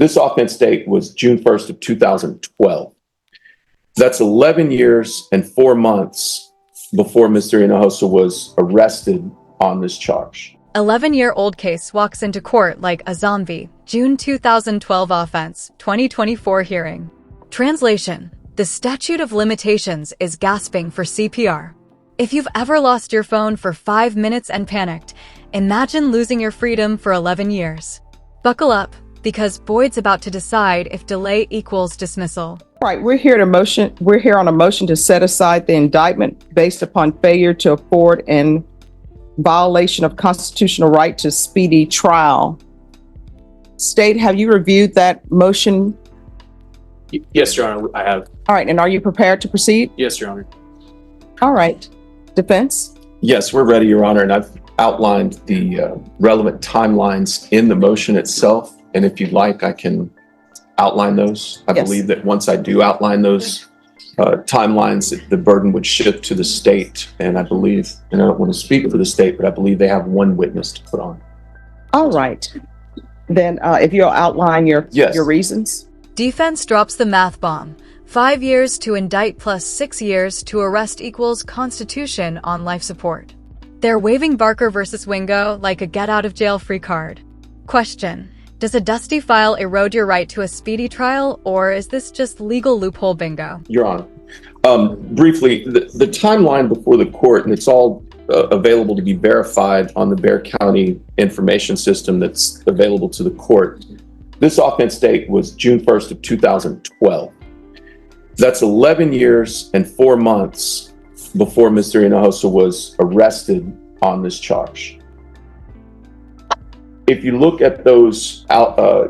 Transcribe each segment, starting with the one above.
This offense date was June 1st of 2012. That's 11 years and 4 months before Mr. Hinojosa was arrested on this charge. 11-year-old case walks into court like a zombie. June 2012 offense, 2024 hearing. Translation: the statute of limitations is gasping for CPR. If you've ever lost your phone for 5 minutes and panicked, imagine losing your freedom for 11 years. Buckle up, because Boyd's about to decide if delay equals dismissal. All right, we're here on a motion to set aside the indictment based upon failure to afford and violation of constitutional right to speedy trial. State, have you reviewed that motion? Yes, Your Honor, I have. All right, and are you prepared to proceed? Yes, Your Honor. All right. Defense? Yes, we're ready, Your Honor, and I've outlined the relevant timelines in the motion itself. And if you'd like, I can outline those. I believe that once I do outline those timelines, the burden would shift to the state. And I believe, and I don't want to speak for the state, but I believe they have one witness to put on. All right. Then if you'll outline your reasons. Defense drops the math bomb. 5 years to indict plus 6 years to arrest equals Constitution on life support. They're waving Barker versus Wingo like a get-out-of-jail-free card. Question: does a dusty file erode your right to a speedy trial, or is this just legal loophole bingo? Your Honor, briefly, the timeline before the court, and it's all available to be verified on the Bexar County information system that's available to the court. This offense date was June 1st of 2012. That's 11 years and 4 months before Mr. Hinojosa was arrested on this charge. If you look at those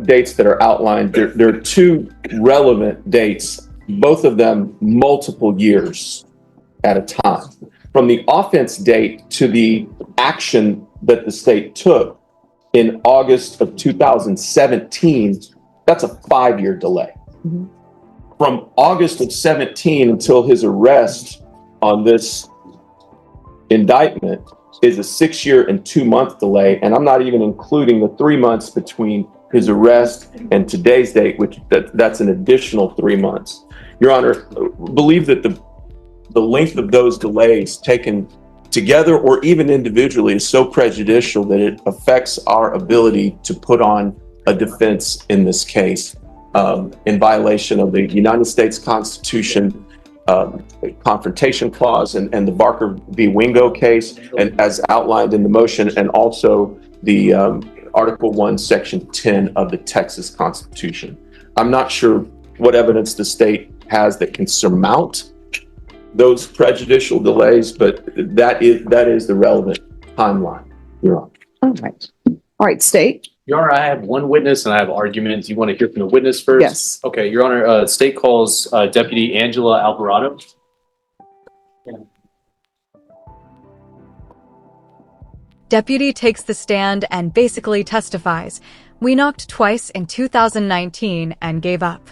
dates that are outlined, there are two relevant dates, both of them multiple years at a time. From the offense date to the action that the state took in August of 2017, that's a 5-year delay. Mm-hmm. From August of 17 until his arrest on this indictment is a 6-year and 2-month delay, and I'm not even including the 3 months between his arrest and today's date, which that's an additional 3 months. Your Honor, believe that the length of those delays taken together or even individually is so prejudicial that it affects our ability to put on a defense in this case in violation of the United States Constitution, confrontation clause, and the Barker v. Wingo case, and as outlined in the motion, and also the Article 1, Section 10 of the Texas Constitution. I'm not sure what evidence the state has that can surmount those prejudicial delays, but that is the relevant timeline, Your Honor. All right, state. Your Honor, I have one witness and I have arguments. You want to hear from the witness first? Yes. Okay, Your Honor, state calls Deputy Angela Alvarado. Yeah. Deputy takes the stand and basically testifies. We knocked twice in 2019 and gave up.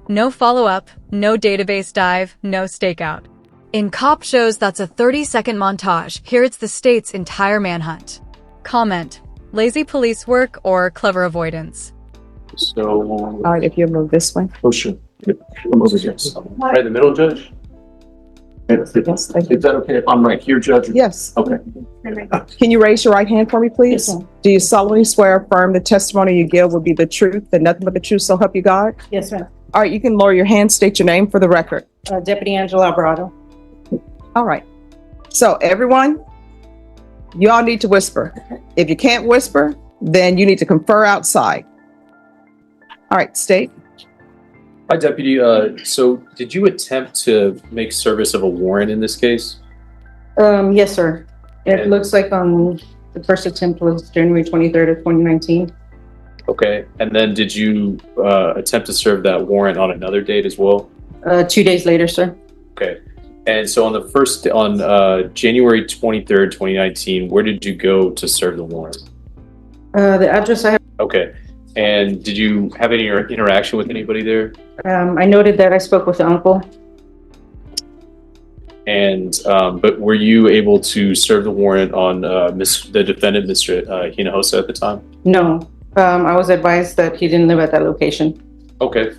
No follow-up, no database dive, no stakeout. In cop shows, that's a 30-second montage. Here it's the state's entire manhunt. Comment: lazy police work or clever avoidance? So, all right, if you move this way. Oh, sure. Come over here. Right in the middle, Judge? Yes, thank you. Is that okay if I'm right here, Judge? Yes. Okay. Can you raise your right hand for me, please? Yes, do you solemnly swear or affirm the testimony you give will be the truth and nothing but the truth, so help you God? Yes, ma'am. All right, you can lower your hand, state your name for the record. Deputy Angela Alvarado. All right. So everyone, you all need to whisper. If you can't whisper, then you need to confer outside. All right, state. Hi, Deputy. So did you attempt to make service of a warrant in this case? Yes, sir. It looks like on the first attempt was January 23rd of 2019. Okay. And then did you attempt to serve that warrant on another date as well? 2 days later, sir. Okay. And so on January 23rd, 2019, where did you go to serve the warrant? The address I have. Okay. And did you have any interaction with anybody there? I noted that I spoke with the uncle. And but were you able to serve the warrant on the defendant, Mr. Hinojosa, at the time? No. I was advised that he didn't live at that location. Okay.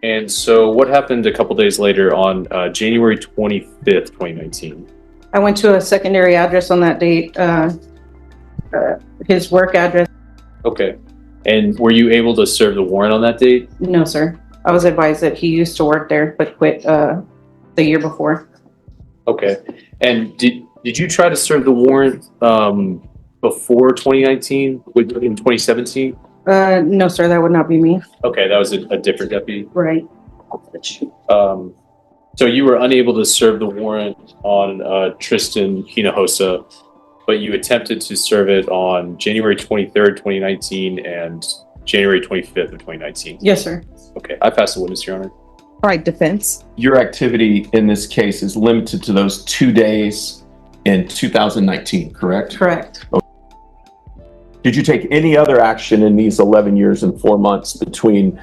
And so what happened a couple days later on January 25th, 2019? I went to a secondary address on that date, his work address. Okay. And were you able to serve the warrant on that date? No, sir. I was advised that he used to work there, but quit the year before. Okay. And did you try to serve the warrant before 2019, in 2017? No, sir, that would not be me. Okay, that was a different deputy. Right. So you were unable to serve the warrant on Tristan Hinojosa, but you attempted to serve it on January 23rd, 2019 and January 25th of 2019. Yes, sir. Okay, I pass the witness, Your Honor. All right, defense. Your activity in this case is limited to those 2 days in 2019, correct? Correct. Did you take any other action in these 11 years and 4 months between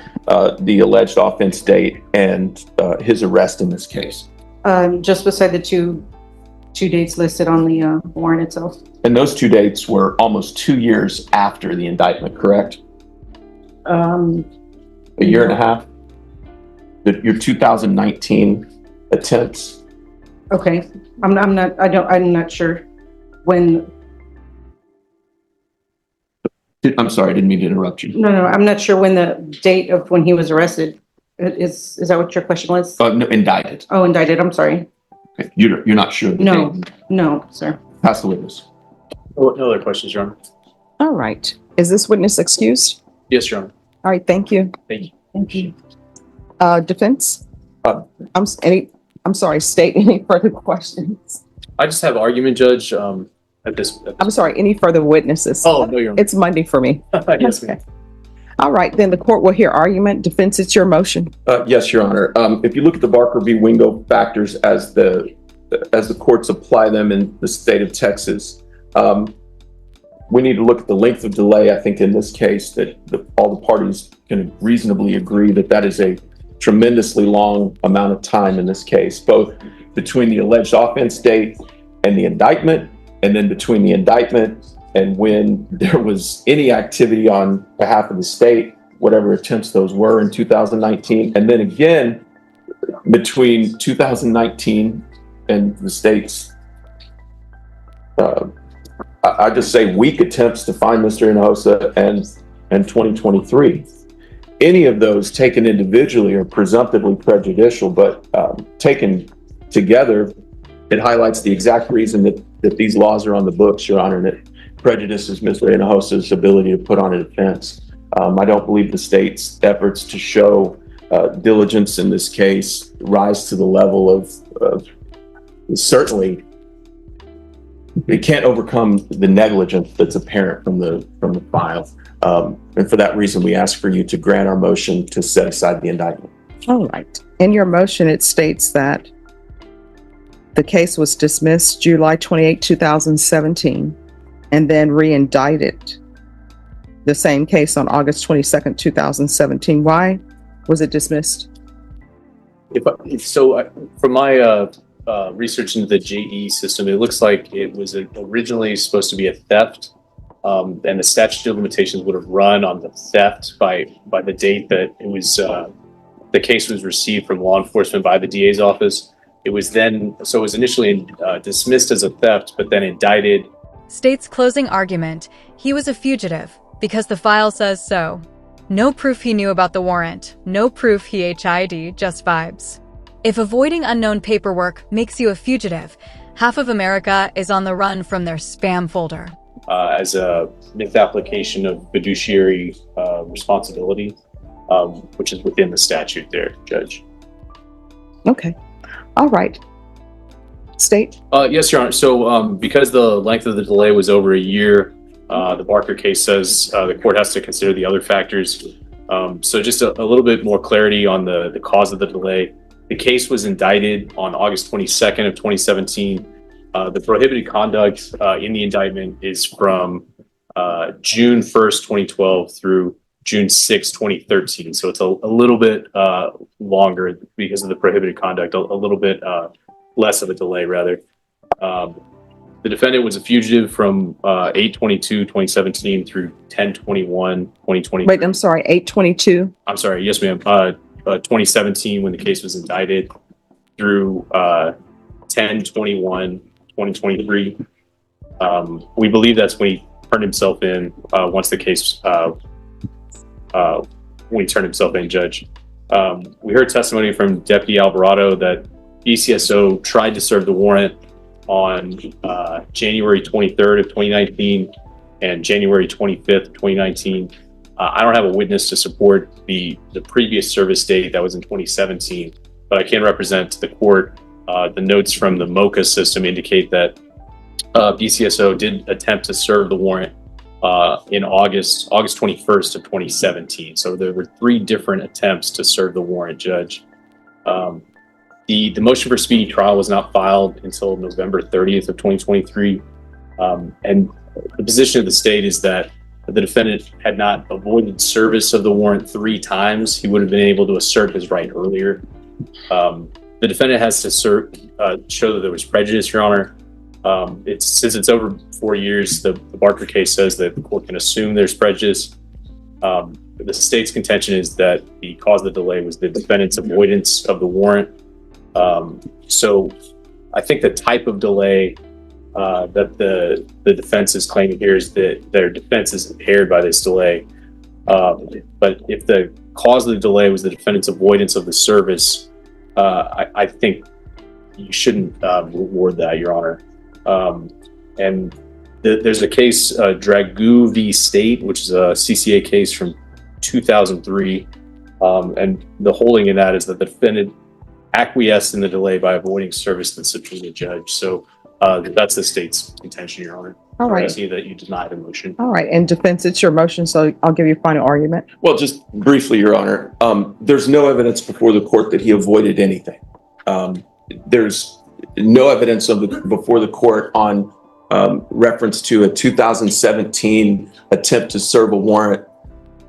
the alleged offense date and his arrest in this case? Just beside the two dates listed on the warrant itself. And those 2 dates were almost 2 years after the indictment, correct? A year and a half? Your 2019 attempts? Okay. I'm not sure when. I'm sorry, I didn't mean to interrupt you. No, I'm not sure when the date of when he was arrested. Is that what your question was? No, indicted. Oh, indicted. I'm sorry. Okay. You're not sure of the No, date? no, sir. Pass the witness. No other questions, Your Honor? All right. Is this witness excused? Yes, Your Honor. All right, thank you. Thank you. Thank you. Defense? Uh, I'm sorry, state any further questions? I just have argument, Judge, at this. I'm sorry, any further witnesses? Oh, no, Your Honor. It's Monday for me. Yes, ma'am. All right, then the court will hear argument. Defense, it's your motion. Yes, Your Honor. If you look at the Barker v. Wingo factors as the courts apply them in the state of Texas, we need to look at the length of delay. I think in this case that all the parties can reasonably agree that is a tremendously long amount of time in this case, both between the alleged offense date and the indictment, and then between the indictment and when there was any activity on behalf of the state, whatever attempts those were in 2019, and then again between 2019 and the state's I just say weak attempts to find Mr. Hinojosa and 2023. Any of those taken individually are presumptively prejudicial, but taken together, it highlights the exact reason that these laws are on the books, Your Honor, and it prejudices Mr. Hinojosa's ability to put on a defense. I don't believe the state's efforts to show diligence in this case rise to the level of certainly it can't overcome the negligence that's apparent from the file. And for that reason, we ask for you to grant our motion to set aside the indictment. All right. In your motion, it states that the case was dismissed July 28, 2017, and then re-indicted the same case on August 22nd, 2017. Why was it dismissed? From my research into the JE system, it looks like it was originally supposed to be a theft, and the statute of limitations would have run on the theft by the date that it was the case was received from law enforcement by the DA's office. It was initially dismissed as a theft, but then indicted. State's closing argument: he was a fugitive because the file says so. No proof he knew about the warrant. No proof he HID, just vibes. If avoiding unknown paperwork makes you a fugitive, half of America is on the run from their spam folder. As a misapplication of fiduciary responsibility, which is within the statute there, Judge. Okay. All right. State? Yes, Your Honor. So because the length of the delay was over a year, the Barker case says the court has to consider the other factors. So just a little bit more clarity on the cause of the delay. The case was indicted on August 22nd of 2017. The prohibited conduct in the indictment is from June 1st, 2012 through June 6, 2013. So it's a little bit longer because of the prohibited conduct, a little bit less of a delay rather. The defendant was a fugitive from 8/22/2017 through 10/21/2020. Wait, I'm sorry, 8/22? I'm sorry, yes, ma'am. 2017 when the case was indicted through 10/21/2023. We believe that's when he turned himself in once the case, when he turned himself in, Judge. We heard testimony from Deputy Alvarado that BCSO tried to serve the warrant on January 23rd of 2019 and January 25th of 2019. I don't have a witness to support the previous service date that was in 2017, but I can represent to the court. The notes from the MOCA system indicate that BCSO did attempt to serve the warrant in August 21st of 2017. So there were 3 different attempts to serve the warrant, Judge. The motion for speedy trial was not filed until November 30th of 2023. And the position of the state is that the defendant had not avoided service of the warrant 3 times. He would have been able to assert his right earlier. The defendant has to show that there was prejudice, Your Honor. Since it's over 4 years, the Barker case says that the court can assume there's prejudice. The state's contention is that the cause of the delay was the defendant's avoidance of the warrant. So I think the type of delay that the defense is claiming here is that their defense is impaired by this delay. But if the cause of the delay was the defendant's avoidance of the service, I think you shouldn't reward that, Your Honor. And there's a case, Dragoo v. State, which is a CCA case from 2003. And the holding in that is that the defendant acquiesced in the delay by avoiding service to the subpoena, Judge. So that's the state's contention, Your Honor. All right. I see that you denied a motion. All right, and defense, it's your motion, so I'll give you a final argument. Well, just briefly, Your Honor, there's no evidence before the court that he avoided anything. There's no evidence before the court on reference to a 2017 attempt to serve a warrant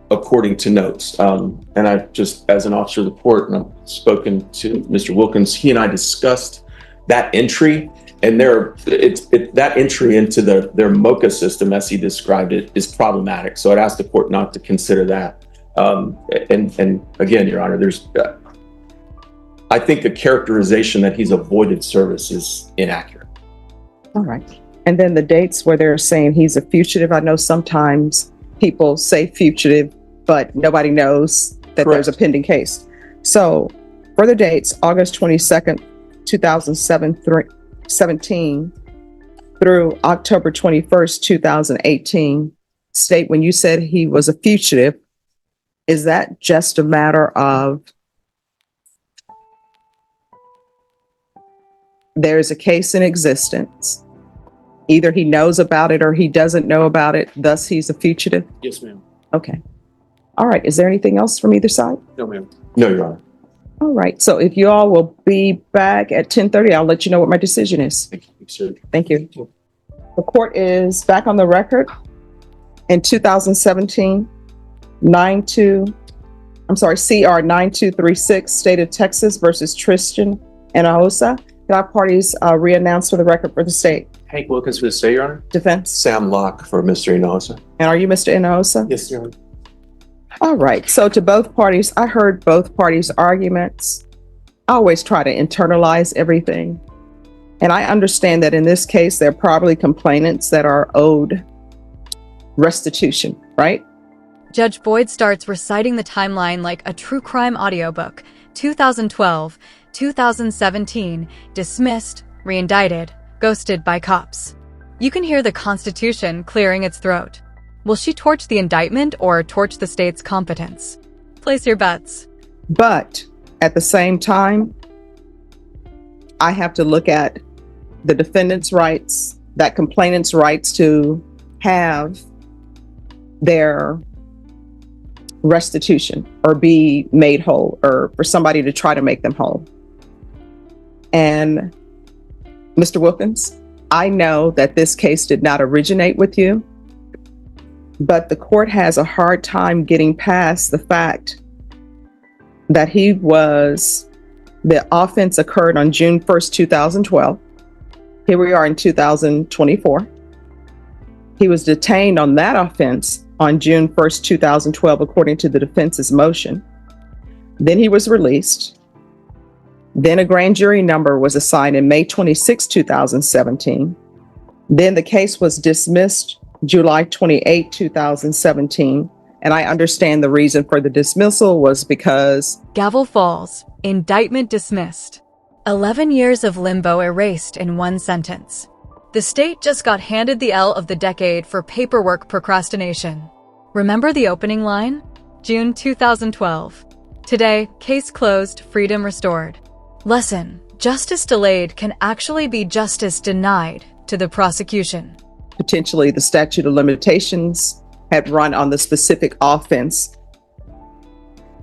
according to notes. And I've just, as an officer of the court, and I've spoken to Mr. Wilkins, he and I discussed that entry, and that entry into their MOCA system, as he described it, is problematic. So I'd ask the court not to consider that. And again, Your Honor, I think the characterization that he's avoided service is inaccurate. All right. And then the dates where they're saying he's a fugitive. I know sometimes people say fugitive, but nobody knows that Correct. There's a pending case. So for the dates, August 22nd, 2017 through October 21st, 2018, state when you said he was a fugitive, is that just a matter of there's a case in existence, either he knows about it or he doesn't know about it, thus he's a fugitive? Yes, ma'am. Okay. All right. Is there anything else from either side? No, ma'am. No, Your Honor. All right. So if you all will be back at 10:30, I'll let you know what my decision is. Thank you, sir. Thank you. The court is back on the record in 2017, CR 9236, State of Texas versus Tristan Enohosa. Can our parties re-announce for the record for the state? Hank Wilkins for the state, Your Honor. Defense. Sam Locke for Mr. Enosa. And are you Mr. Enohosa? Yes, Your Honor. All right. So to both parties, I heard both parties' arguments. I always try to internalize everything. And I understand that in this case, there are probably complainants that are owed restitution, right? Judge Boyd starts reciting the timeline like a true crime audiobook. 2012, 2017, dismissed, reindicted, ghosted by cops. You can hear the Constitution clearing its throat. Will she torch the indictment or torch the state's competence? Place your bets. But at the same time, I have to look at the defendant's rights, that complainant's rights to have their restitution or be made whole, or for somebody to try to make them whole. And Mr. Wilkins, I know that this case did not originate with you, but the court has a hard time getting past the fact that the offense occurred on June 1st, 2012. Here we are in 2024. He was detained on that offense on June 1st, 2012, according to the defense's motion. Then he was released. Then a grand jury number was assigned in May 26, 2017. Then the case was dismissed July 28, 2017. And I understand the reason for the dismissal was because Gavel falls. Indictment dismissed. 11 years of limbo erased in one sentence. The state just got handed the L of the decade for paperwork procrastination. Remember the opening line? June 2012. Today, case closed, freedom restored. Lesson: justice delayed can actually be justice denied to the prosecution. potentially the statute of limitations had run on the specific offense.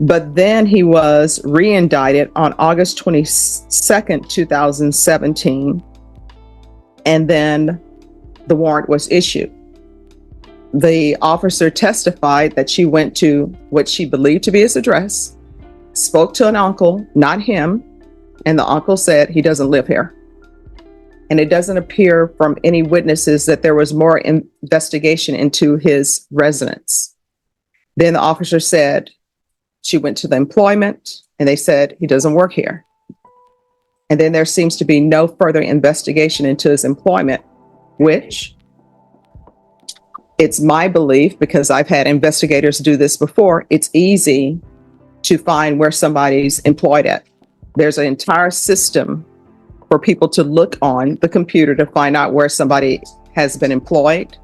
But then he was re-indicted on August 22nd, 2017, and then the warrant was issued. The officer testified that she went to what she believed to be his address, spoke to an uncle, not him, and the uncle said he doesn't live here. And it doesn't appear from any witnesses that there was more investigation into his residence. Then the officer said she went to the employment and they said he doesn't work here. And then there seems to be no further investigation into his employment, which it's my belief, because I've had investigators do this before, it's easy to find where somebody's employed at. There's an entire system for people to look on the computer to find out where somebody has been employed.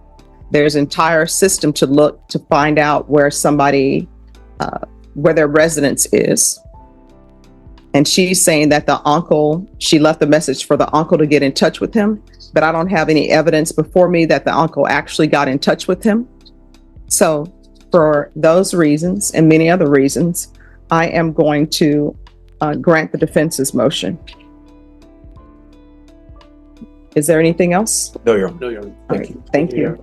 There's an entire system to look to find out where somebody, where their residence is. And she's saying that the uncle, she left a message for the uncle to get in touch with him, but I don't have any evidence before me that the uncle actually got in touch with him. So for those reasons and many other reasons, I am going to grant the defense's motion. Is there anything else? No, Your Honor. No, Your Honor. All right, thank you.